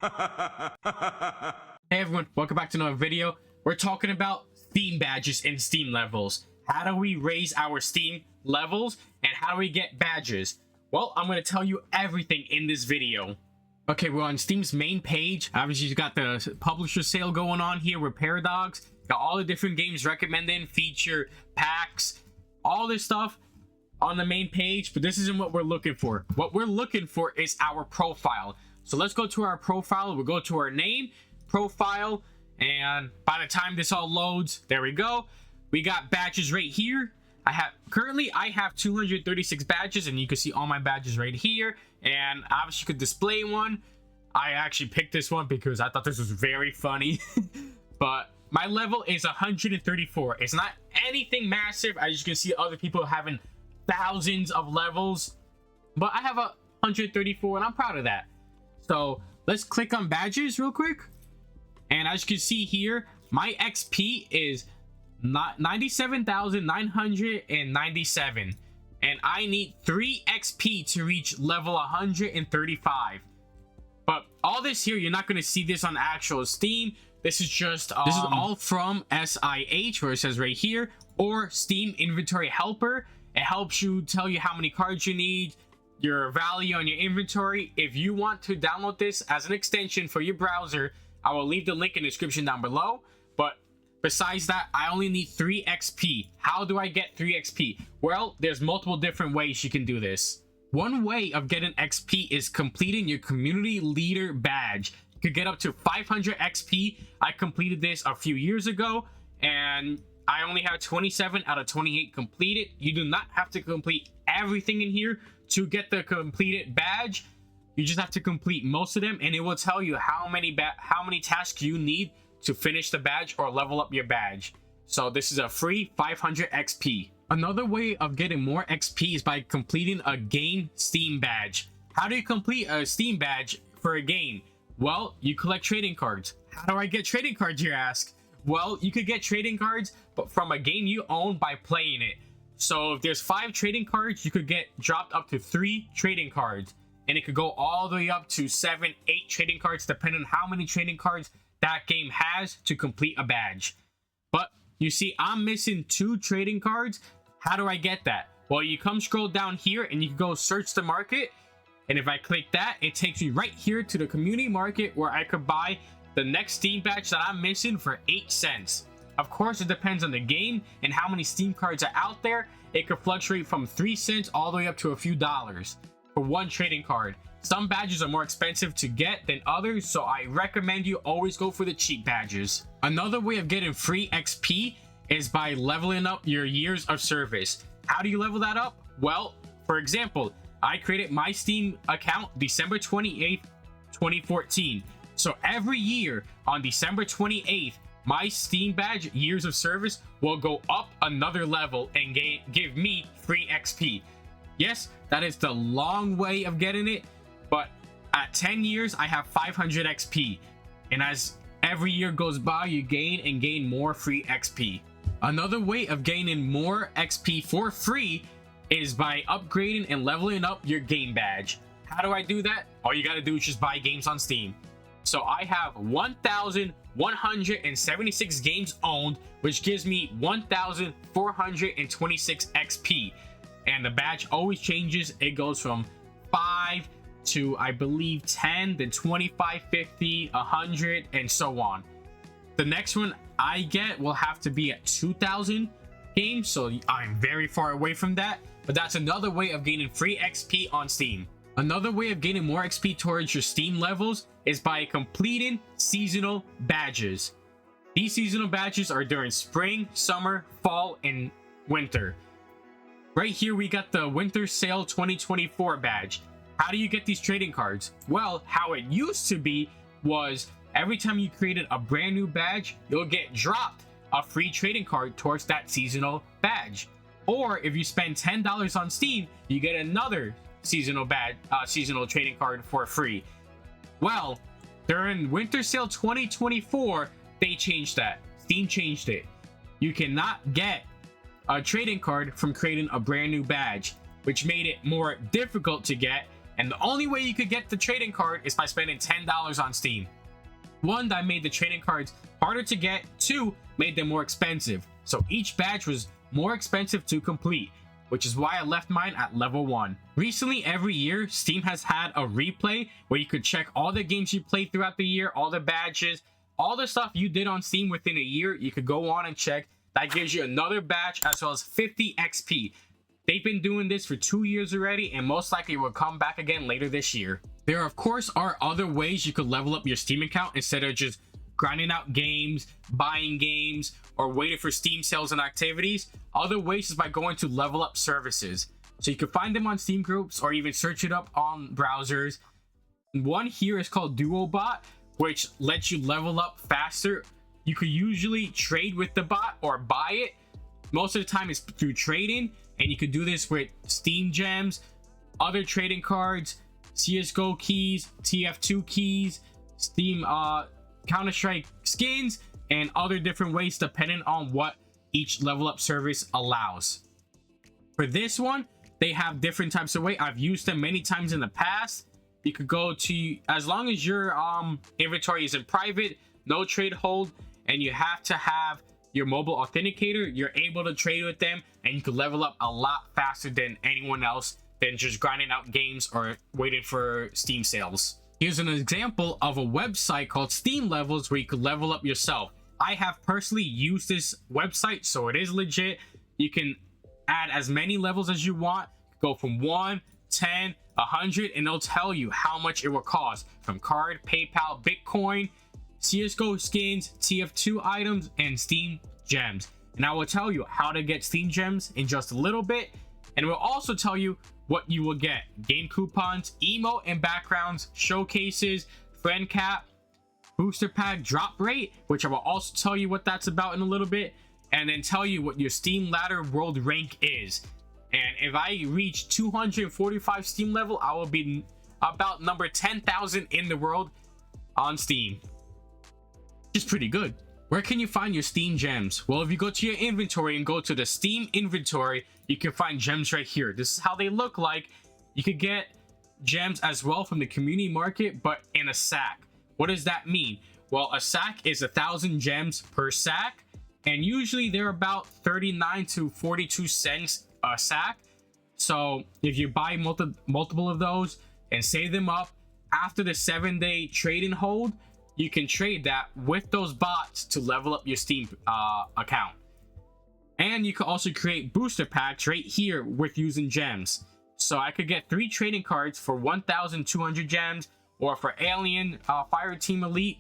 Hey everyone, welcome back to another video. We're talking about Steam badges and Steam levels. How do we raise our Steam levels and how do we get badges? Well, I'm going to tell you everything in this video. Okay, we're on Steam's main page. Obviously, you got the publisher sale going on here with Paradox. Got all the different games recommended, feature, packs, all this stuff on the main page. But this isn't what we're looking for. What we're looking for is our profile. So let's go to our profile. We'll go to our name, profile, and by the time this all loads, there we go. We got badges right here. I have 236 badges, and you can see all my badges right here. And obviously you could display one. I actually picked this one because I thought this was very funny. But my level is 134. It's not anything massive. As you can see, other people having thousands of levels, but I have 134 and I'm proud of that. So let's click on badges real quick. And as you can see here, my XP is 97,997. And I need 3 XP to reach level 135. But all this here, you're not going to see this on actual Steam. This is just, this is all from SIH, where it says right here, or Steam Inventory Helper. It helps you tell you how many cards you need, your value on your inventory. If you want to download this as an extension for your browser, I will leave the link in the description down below. But besides that, I only need 3 XP. How do I get 3 XP? Well, there's multiple different ways you can do this. One way of getting XP is completing your community leader badge. You could get up to 500 XP. I completed this a few years ago, and I only have 27 out of 28 completed. You do not have to complete everything in here to get the completed badge. You just have to complete most of them, and it will tell you how many tasks you need to finish the badge or level up your badge. So this is a free 500 XP. Another way of getting more XP is by completing a game Steam badge. How do you complete a Steam badge for a game? Well, you collect trading cards. How do I get trading cards, you ask? Well, you could get trading cards, but from a game you own by playing it. So if there's 5 trading cards, you could get dropped up to 3 trading cards. And it could go all the way up to 7, 8 trading cards, depending on how many trading cards that game has to complete a badge. But you see, I'm missing 2 trading cards. How do I get that? Well, you come scroll down here and you can go search the market. And if I click that, it takes me right here to the community market where I could buy the next Steam badge that I'm missing for 8 cents. Of course, it depends on the game and how many Steam cards are out there. It could fluctuate from 3 cents all the way up to a few dollars for 1 trading card. Some badges are more expensive to get than others, so I recommend you always go for the cheap badges. Another way of getting free XP is by leveling up your years of service. How do you level that up? Well, for example, I created my Steam account December 28th, 2014. So every year on December 28th, my Steam badge years of service will go up another level and give me free XP. Yes, that is the long way of getting it, but at 10 years, I have 500 XP. And as every year goes by, you gain more free XP. Another way of gaining more XP for free is by upgrading and leveling up your game badge. How do I do that? All you gotta do is just buy games on Steam. So I have 1,176 games owned, which gives me 1,426 XP. And the badge always changes. It goes from 5 to, I believe, 10, then 25, 50, 100, and so on. The next one I get will have to be at 2,000 games, so I'm very far away from that. But that's another way of gaining free XP on Steam. Another way of gaining more XP towards your Steam levels is by completing seasonal badges. These seasonal badges are during spring, summer, fall, and winter. Right here we got the Winter Sale 2024 badge. How do you get these trading cards? Well, how it used to be was every time you created a brand new badge, you'll get dropped a free trading card towards that seasonal badge. Or if you spend $10 on Steam, you get another seasonal trading card for free. Well, during Winter Sale 2024, they changed that. Steam changed it. You cannot get a trading card from creating a brand new badge, which made it more difficult to get And the only way you could get the trading card is by spending $10 on Steam. One, that made the trading cards harder to get. Two, made them more expensive. So each badge was more expensive to complete, which is why I left mine at level 1. Recently, every year, Steam has had a replay where you could check all the games you played throughout the year, all the badges, all the stuff you did on Steam within a year. You could go on and check. That gives you another badge as well as 50 XP. They've been doing this for 2 years already, and most likely will come back again later this year. There, of course, are other ways you could level up your Steam account instead of just grinding out games, buying games, or waiting for Steam sales and activities. Other ways is by going to level up services. So you can find them on Steam groups or even search it up on browsers. One here is called DuoBot, which lets you level up faster. You could usually trade with the bot or buy it. Most of the time it's through trading, and you could do this with Steam gems, other trading cards, CSGO keys, TF2 keys, Steam Counter-Strike skins, and other different ways depending on what each level up service allows. For this one, they have different types of way. I've used them many times in the past. You could go to, as long as your inventory is in private, no trade hold, and you have to have your mobile authenticator, you're able to trade with them, and you can level up a lot faster than anyone else than just grinding out games or waiting for Steam sales. Here's an example of a website called Steam Levels where you could level up yourself. I have personally used this website, so it is legit. You can add as many levels as you want, go from 1, 10, 100, and it'll tell you how much it will cost from card, PayPal, Bitcoin, CSGO skins, TF2 items, and Steam gems. And I will tell you how to get Steam gems in just a little bit, and it will also tell you what you will get: game coupons, emote and backgrounds, showcases, friend cap, booster pack drop rate, which I will also tell you what that's about in a little bit, and then tell you what your Steam ladder world rank is. And if I reach 245 Steam level, I will be about number 10,000 in the world on Steam, which is pretty good. Where can you find your Steam gems? Well, if you go to your inventory and go to the Steam inventory, you can find gems right here. This is how they look like. You could get gems as well from the community market, but in a sack. What does that mean? Well, a sack is 1,000 gems per sack, and usually they're about 39 to 42 cents a sack. So if you buy multiple of those and save them up, after the 7-day trade and hold, you can trade that with those bots to level up your Steam account. And you can also create booster packs right here with using gems. So I could get 3 trading cards for 1,200 gems, or for Alien Fire Team Elite,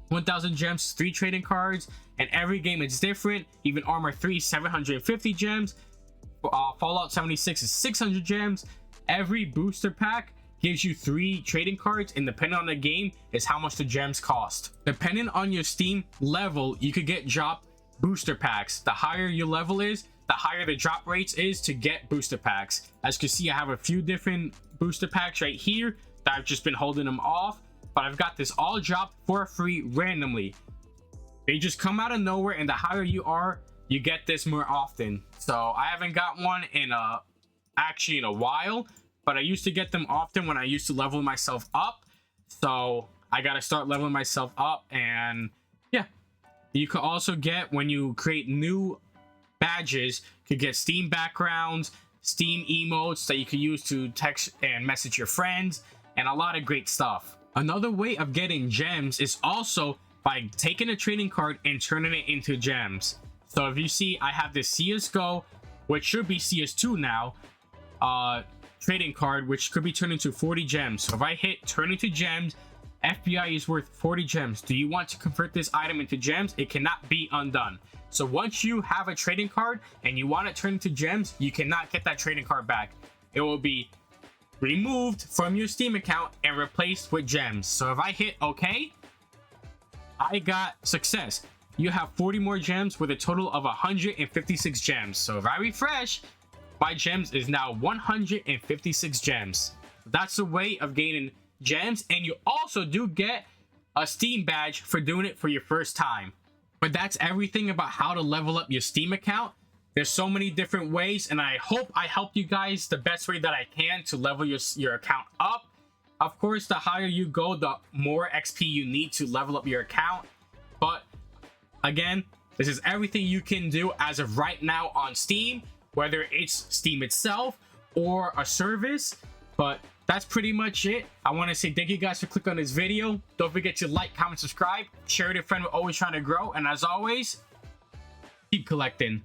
1,000 gems, 3 trading cards. And every game it's different. Even Armor 3, 750 gems. Fallout 76 is 600 gems. Every booster pack gives you 3 trading cards, and depending on the game is how much the gems cost. Depending on your Steam level, you could get drop booster packs. The higher your level is, the higher the drop rates is to get booster packs. As you can see, I have a few different booster packs right here that I've just been holding them off, but I've got this all dropped for free randomly. They just come out of nowhere, and the higher you are, you get this more often. So I haven't got one in actually in a while, but I used to get them often when I used to level myself up. So I got to start leveling myself up. And yeah, you could also get, when you create new badges, you could get Steam backgrounds, Steam emotes that you can use to text and message your friends, and a lot of great stuff. Another way of getting gems is also by taking a trading card and turning it into gems. So if you see, I have this CSGO, which should be CS2 now, trading card, which could be turned into 40 gems. So if I hit turn into gems, FBI is worth 40 gems. Do you want to convert this item into gems? It cannot be undone. So once you have a trading card and you want it turned into gems, you cannot get that trading card back. It will be removed from your Steam account and replaced with gems. So if I hit OK, I got success. You have 40 more gems with a total of 156 gems. So if I refresh, my gems is now 156 gems. That's a way of gaining gems, and you also do get a Steam badge for doing it for your first time. But that's everything about how to level up your Steam account. There's so many different ways, and I hope I help you guys the best way that I can to level your account up. Of course, the higher you go, the more XP you need to level up your account. But again, this is everything you can do as of right now on Steam, whether it's Steam itself or a service. But that's pretty much it. I want to say thank you guys for clicking on this video. Don't forget to like, comment, subscribe, share it with a friend. We're always trying to grow, and as always, keep collecting.